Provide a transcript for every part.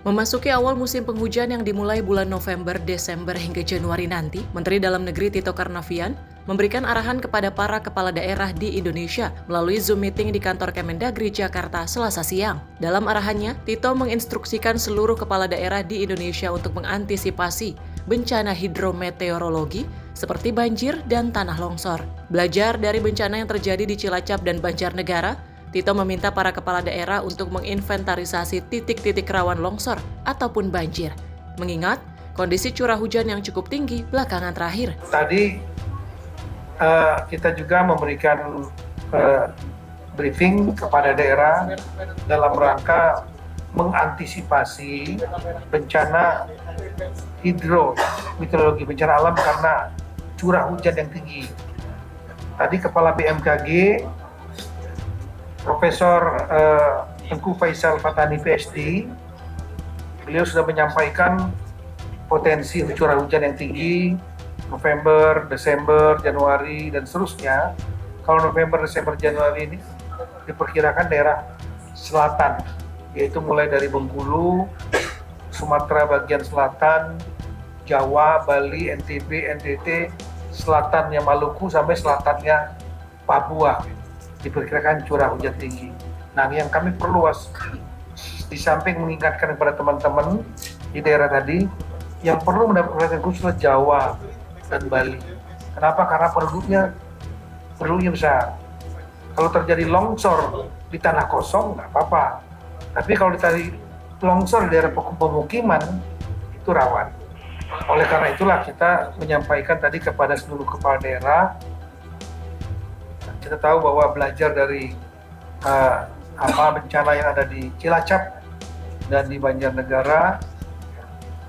Memasuki awal musim penghujan yang dimulai bulan November, Desember hingga Januari nanti, Menteri Dalam Negeri Tito Karnavian memberikan arahan kepada para kepala daerah di Indonesia melalui Zoom meeting di kantor Kemendagri Jakarta Selasa siang. Dalam arahannya, Tito menginstruksikan seluruh kepala daerah di Indonesia untuk mengantisipasi bencana hidrometeorologi seperti banjir dan tanah longsor. Belajar dari bencana yang terjadi di Cilacap dan Banjarnegara, Tito meminta para kepala daerah untuk menginventarisasi titik-titik rawan longsor ataupun banjir, mengingat kondisi curah hujan yang cukup tinggi belakangan terakhir. Tadi kita juga memberikan briefing kepada daerah dalam rangka mengantisipasi bencana hidrometeorologi, bencana alam karena curah hujan yang tinggi. Tadi Kepala BMKG Profesor Tengku Faisal Fatani PhD, beliau sudah menyampaikan potensi curah hujan yang tinggi November, Desember, Januari, dan seterusnya. Kalau November, Desember, Januari ini diperkirakan daerah selatan, yaitu mulai dari Bengkulu, Sumatera bagian selatan, Jawa, Bali, NTB, NTT, selatannya Maluku sampai selatannya Papua. Diperkirakan curah hujan tinggi. Nah, yang kami perluas di samping mengingatkan kepada teman-teman di daerah tadi yang perlu mendapat perhatian khusus adalah Jawa dan Bali. Kenapa? Karena penduduknya besar. Kalau terjadi longsor di tanah kosong nggak apa-apa. Tapi kalau terjadi longsor di daerah pemukiman itu rawan. Oleh karena itulah kita menyampaikan tadi kepada seluruh kepala daerah. Kita tahu bahwa belajar dari bencana yang ada di Cilacap dan di Banjarnegara,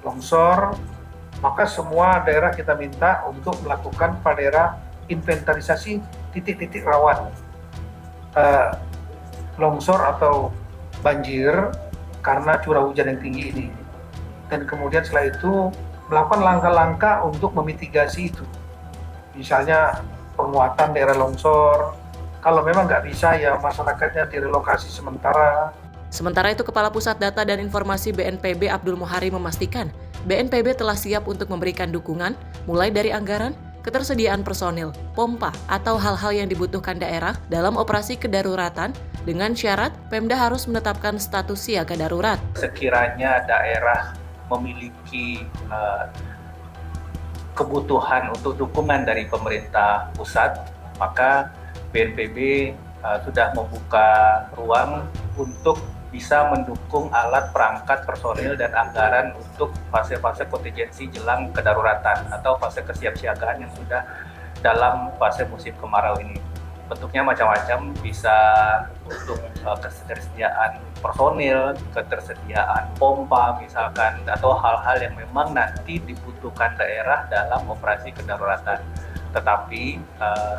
longsor, maka semua daerah kita minta untuk melakukan pada daerah inventarisasi titik-titik rawan longsor atau banjir karena curah hujan yang tinggi ini. Dan kemudian setelah itu melakukan langkah-langkah untuk memitigasi itu. Misalnya penguatan daerah longsor, kalau memang nggak bisa ya masyarakatnya direlokasi sementara. Sementara itu, Kepala Pusat Data dan Informasi BNPB Abdul Muhari memastikan BNPB telah siap untuk memberikan dukungan mulai dari anggaran, ketersediaan personil, pompa, atau hal-hal yang dibutuhkan daerah dalam operasi kedaruratan dengan syarat Pemda harus menetapkan status siaga darurat. Sekiranya daerah memiliki kebutuhan untuk dukungan dari pemerintah pusat, maka BNPB sudah membuka ruang untuk bisa mendukung alat perangkat personil dan anggaran untuk fase-fase kontingensi jelang kedaruratan atau fase kesiapsiagaan yang sudah dalam fase musim kemarau ini. Bentuknya macam-macam, bisa untuk ketersediaan personil, ketersediaan pompa misalkan, atau hal-hal yang memang nanti dibutuhkan daerah dalam operasi kedaruratan. Tetapi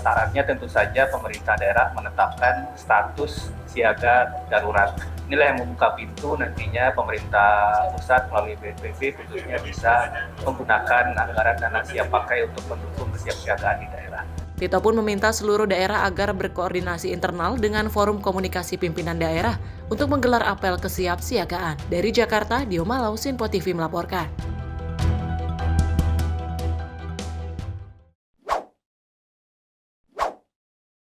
syaratnya tentu saja pemerintah daerah menetapkan status siaga darurat. Inilah yang membuka pintu nantinya pemerintah pusat melalui BNPB khususnya bisa menggunakan anggaran dana siap pakai untuk mendukung kesiapsiagaan di daerah. Tito pun meminta seluruh daerah agar berkoordinasi internal dengan Forum Komunikasi Pimpinan Daerah untuk menggelar apel kesiapsiagaan. Dari Jakarta, Dio Malau, Sinpo TV melaporkan.